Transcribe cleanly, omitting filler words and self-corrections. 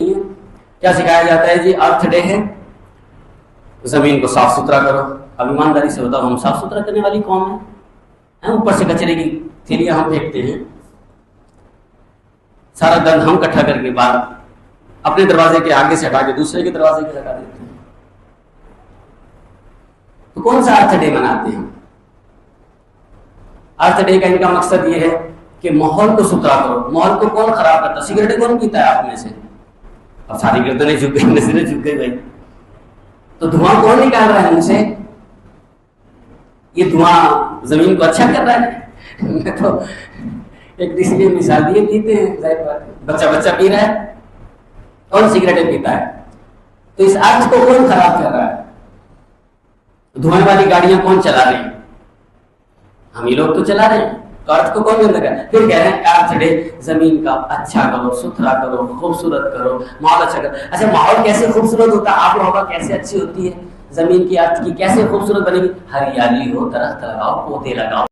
क्या सिखाया जाता है जी? अर्थ डे है, जमीन को साफ सुथरा करो। अब ईमानदारी से बताओ, हम साफ सुथरा करने वाली कौन है? ऊपर से कचरे की थैलियां हम फेंकते हैं, सारा गंद हम इकट्ठा करके बाहर अपने दरवाजे के आगे से हटा के दूसरे के दरवाजे के लगा देते हैं। तो कौन सा अर्थ डे मनाते हैं? अर्थ डे का इनका मकसद ये है कि माहौल को सुथरा करो। माहौल को कौन खराब करता? सिगरेट कौन पीता है आप में से? अब सारी गर्दनें झुक गई, नजरें झुक गई भाई। तो धुआं कौन निकाल रहा है उनसे? ये धुआं जमीन को अच्छा कर रहा है। मैं तो एक इसलिए मिसाल दिए, पीते हैं, जाहिर बात है, बच्चा बच्चा पी रहा है, कौन सिगरेटें पीता है? तो इस अर्थ को कौन खराब कर रहा है? धुआं वाली गाड़ियां कौन चला रहे हैं? हम ही लोग तो चला रहे हैं। तो अर्थ को कौन गंदा कर? फिर कह रहे हैं अर्थ डे, जमीन का अच्छा करो, सुथरा करो, खूबसूरत करो, माहौल अच्छा करो। अच्छा, माहौल कैसे खूबसूरत होता है? आप हवा कैसे अच्छी होती है? जमीन की, अर्थ की कैसे खूबसूरत बनेगी? हरियाली हो, दरख्त लगाओ, पौधे लगाओ।